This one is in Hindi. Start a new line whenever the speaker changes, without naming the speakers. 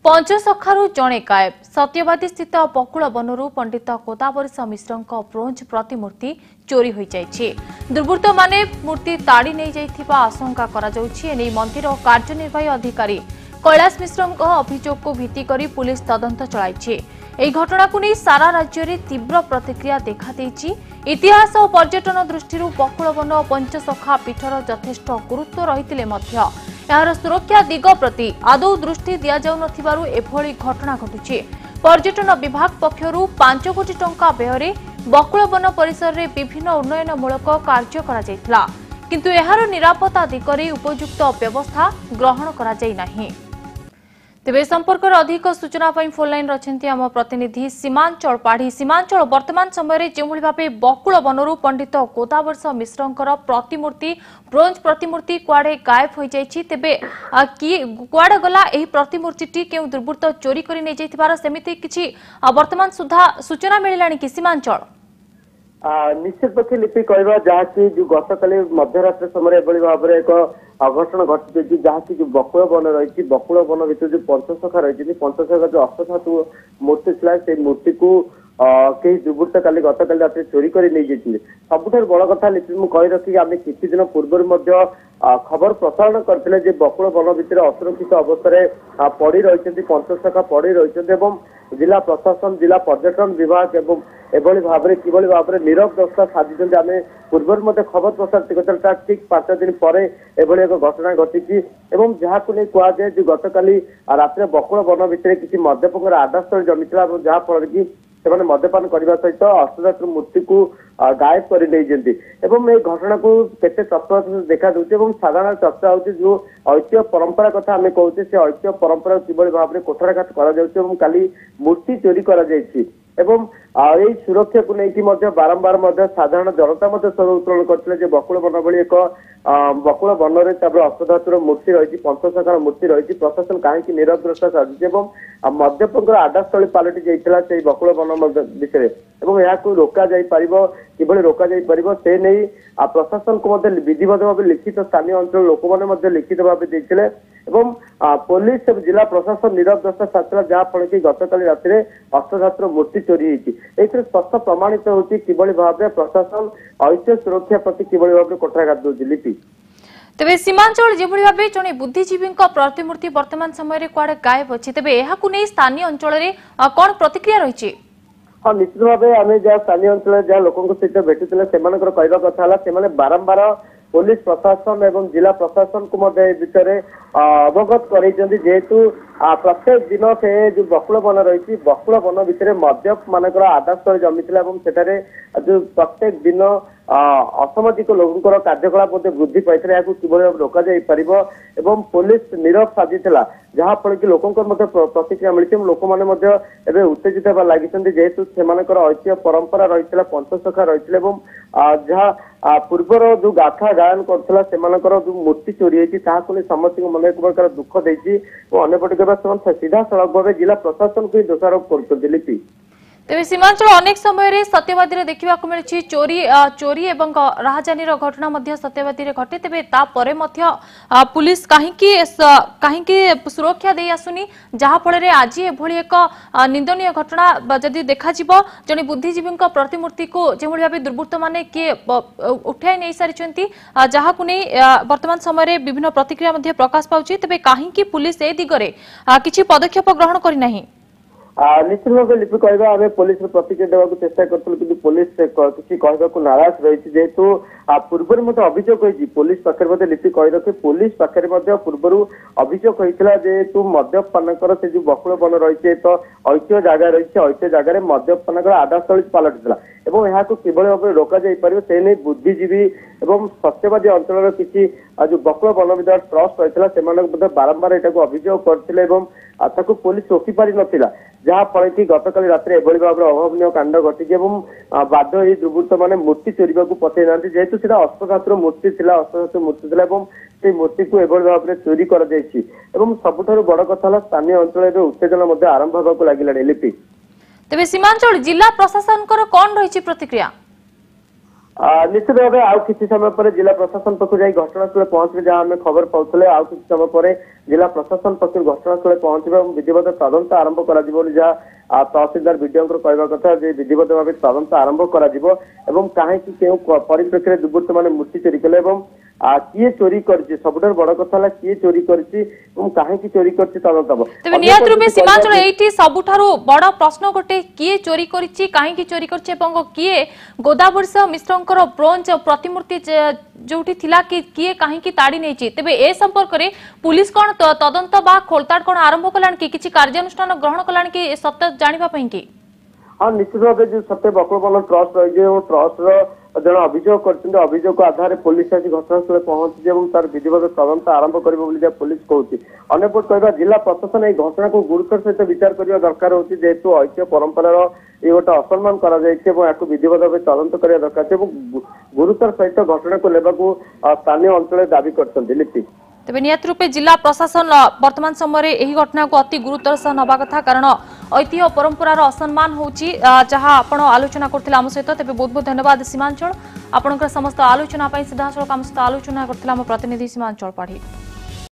पंचसखारू जणे गायब सत्यवादी स्थित बकुल बनरू पंडित गोदावरीश मिश्र ब्रोंज प्रतिमूर्ति चोरी हो जाइए। दुर्बृत्त माने मूर्ति ताड़ी नहीं जाइथिबा आशंका करा जाउछि। एने मंदिर कार्यनिर्वाही अधिकारी कैलाश मिश्र अभियोग को भित्ति करी पुलिस तदंत चलाइछि। ଏହି ଘଟଣାକୁ ନେଇ ସାରା ରାଜ୍ୟରେ ତୀବ୍ର ପ୍ରତିକ୍ରିୟା ଦେଖାଦେଇଛି। ଇତିହାସ ଓ ପର୍ଯ୍ୟଟନ ଦୃଷ୍ଟିରୁ ବକୁଳବନ ଓ ପଞ୍ଚସଖା ପୀଠର ଯଥେଷ୍ଟ ଗୁରୁତ୍ୱ ରହିଥିଲେ ମଧ୍ୟ ଏହାର ସୁରକ୍ଷା ଦିଗ ପ୍ରତି ଆଦୌ ଦୃଷ୍ଟି ଦିଆଯାଉନଥିବାରୁ ଏଭଳି ଘଟଣା ଘଟୁଛି। ପର୍ଯ୍ୟଟନ ବିଭାଗ ପକ୍ଷରୁ 5 କୋଟି ଟଙ୍କା ବ୍ୟୟରେ ବକୁଳବନ ପରିସରରେ ବିଭିନ୍ନ ଉନ୍ନୟନମୂଳକ କାର୍ଯ୍ୟ କରାଯାଇଥିଲା, କିନ୍ତୁ ଏହାର ନିରାପତ୍ତା ଦିଗରେ ଉପଯୁକ୍ତ ବ୍ୟବସ୍ଥା ଗ୍ରହଣ କରାଯାଇ ନାହିଁ। तेबे संपर्क अधिक सूचना फोन लाइन रही आम प्रतिनिधि सीमांचल पाढ़ी। सीमांचल वर्तमान समय जो भाव बकुल बनरू पंडित गोदावरीश मिश्र प्रतिमूर्ति ब्रोंज प्रतिमूर्ति कुआडे गायब हो जाइछि। तेबे कुआडे गला एही प्रतिमूर्ति केउ दुर्बृत्त चोरी करि नै जाइथिबार सेमिति किछि वर्तमान सुधा सूचना मिलिलानी कि सीमांचल?
निश्चित पक्षे लिपि कहवा जहाँकि जो गतकाली मध्यरात्र समय एभली भाव एक अघटन घटी जहाँकि जो बकुल वन रही बकुल वन भर जो पंचसखा रही पंचसखा जो अष्टधातु मूर्ति था से मूर्ति को कई दुर्बृत्त गतकाली रात चोरी कर सबुठ बड़ कथा लिपि मुझे कही रखी आम किसी दिन पूर्व खबर प्रसारण करते बकुल वन भर असुरक्षित अवस्था पड़ी रही पंचसखा पड़ी रही जिला प्रशासन जिला पर्यटन विभाग एवं एभली भाव में किभली भाव में नीरव दस्ता साजिश आम पूर्व खबर प्रसारित कर ठीक 5 दिन पर एभली एक घटना घटी जहाँ को नहीं कहुए जो गतकाली रात बकुल वन भर किसी मद्यपंर आडास्थल जमी जहाँफल कि से मद्यपान करने सहित अष्टधातु मूर्ति को गायब कर घटना को केते तत्व देखा दूसरी साधारण चर्चा होती जो ऐतिह्य परंपरा कथा आम कहते से ऐतिह्य परंपरा किभली भाव में कोठराघात करी मूर्ति चोरी कर सुरक्षा को लेकिन बारंबार साधारण जनता स्वर उत्तोलन करते बकुल वन भली एक बकुल वन में अष्टधातुर मूर्ति रही पंचसखार मूर्ति रही प्रशासन कहीं नीरव दृष्टा साजिश मद्यपंर आडास्थली पलटि जाता से बकुल वन विषय रोका किभली रोका से नहीं प्रशासन को विधिवत भाव लिखित स्थानीय अंचल लोक मैंने लिखित भाव देते पुलिस जिला प्रशासन नीरव दस्ता साजिला जहाँफल कि गतकाली रात अष्टधातुर मूर्ति चोरी होती स्पष्ट प्रमाणित होती किभली भाव में प्रशासन ऐतिह्य सुरक्षा प्रति किभली भाव में कोठराघात दूसरी लिपि।
तेबे सीमांचल जो भाव जड़े बुद्धिजीवी प्रतिमूर्ति वर्तमान समय कुआडे गायब अच्छी तेबे एहाकु नै स्थानीय अंचल कौन प्रतिक्रिया रही?
हाँ निश्चित भाव आम जहाँ स्थानीय अंचल जहाँ लोकों सहित भेटुले से कहवा कथा बारंबार पुलिस प्रशासन एवं जिला प्रशासन को विषय अवगत करेतु प्रत्येक दिन से जो बकुल वन रही बकुल वन भर मद्यप मानकर आडास्थल जमी जो प्रत्येक दिन असामाजिक लोकों कार्यकलाप वृद्धि पाई किभली रोक पुलिस नीरव साजिला जहाँफल कि लोकों प्रतिक्रिया मिली लोक मैंने उत्तेजित होगा लगी जेहेतु से ऐतिह्य परंपरा रही पंचसखा रही जहाँ पूर्वर जो गाथा गायन करता जो मूर्ति चोरी होती समस्त मन एक प्रकार दुख देती अंपटे कहवा सीधा सड़क भाव जिला प्रशासन को ही दोषारोप कर लिपि।
तेज सीमांचल अनेक समय सत्यवादी देखा मिली चोरी चोरी एवं राहजानी घटना सत्यवादी घटे तेरे पुलिस कहीं सुरक्षा दे आसुनी जहाँफल आज एभली एक निंदनीय घटना जदि देखा जड़े बुद्धिजीवी प्रतिमूर्ति को जो भाव दुर्बृत्त माने किए उठाई नहीं सारी जहाँ को नहीं वर्तमान समय विभिन्न प्रतिक्रिया प्रकाश पाउछि तेबे कहीं पुलिस ए दिगरे किछि पदक्षेप ग्रहण करना?
निश्चित भाव लिपि कहवा आम पुलिस प्रतिक्रिया देवाक चेष्टा करूँ कि पुलिस किसी कहवाक नाराज रही जेहेतु पूर्व अभियोग होती पुलिस पाखे लिपि कही रखे पुलिस पाखे पूर्व अभियोग होता जेहेतु मद्यपान से जो बकुल वन रही तो ऐतिह्य जगह रही ऐतिह्य जगह मद्यपान आडास्थली पलटिला यहाँ किभली भाव में रोक से नहीं बुद्धिजीवी एवं सत्यवादी अंचल किसी जो बकुल वन विभाग ट्रस्ट रही से बारंबार यहाँ अभियोग करते पुलिस रोकी पारि नथिला जहाँफल कि गतकाली रात एभली भाव में अभावनीय कांड घटी बाध्य ही दुर्बृत्त मैंने मूर्ति चोरी को पठे ना जेहेतु सीधा अष्टधातुर मूर्ति अष्टधातु मूर्ति मूर्ति को एभली भाव में चोरी कर सबुठ बड़ कथा स्थानीय अंचल उत्तेजना आरंभ होगा लगे लिपि।
तेबे सीमांचल जिला प्रशासन कौन रही प्रतिक्रिया?
निश्चित भाव आउ किसी समय पर जिला प्रशासन पक्ष जाई घटनास्थल पहुंचे जहां आम खबर पाउले आउ किसी समय पर जिला प्रशासन पक्ष घटनास्थल पहुंचे विधिवत तदंत आरंभ कर तहसीलदार विडीओ कहवा कथा विधिवत भाव तदंत आरंभ कर कहीं परिप्रेक्षी दुर्बृत्त मैंने मूर्ति चोरी कले किए चोरी करछि सबुठार बड़ कथा है किए चोरी करछि कहीं चोरी करछि तदंत हम
तेबे नियत रूपे सीमांचल एठी सबुठारो बड़ प्रश्न गोटे किए चोरी करछि काहेकि चोरी करछि एवं किए गोदावरीश मिश्रंकर ब्रोंज प्रतिमूर्ति जोठी थिला कि किए काहेकि ताड़ी नेछि तेबे ए संपर्क रे पुलिस कोन तदंत बा खोलताड़ कोन आरंभ कलान कि किछि कार्यानुष्ठान ग्रहण कलान कि सत्य जानिबा पई कि
हाँ निश्चित भाव जो सत्य बकुलवन ट्रस्ट रही ट्रस्ट जन अभियोग कर अभियोग आधार पुलिस आसी घटनास्थल पहुंची तार विधिवत तदंत आरंभ कर पुलिस कहूँ अंपट कहवा जिला प्रशासन यह घटना को गुरुतर सहित विचार करने दरकार होती जेहेतु ऐतिह्य परंपरार ये गोटे असम्मान कर विधिवत भाव तदंत करने दरकार गुरुतर सहित घटना को लेवाक स्थानीय अंचल दावी करते लिपि
तेबे नियत रूपे जिला प्रशासन वर्तमान समय यही घटना को अति गुरुतर सह नवा कथा कारण ऐतिह्य परंपरार असम्मान होची जहां आपण आलोचना करथिला हम सहित तेबे बहुत बहुत धन्यवाद सीमांचल आपनकर समस्त आलोचना पई सीधा सळक हम सहित आलोचना करथिला हम प्रतिनिधि सीमांचल पाढ़ी।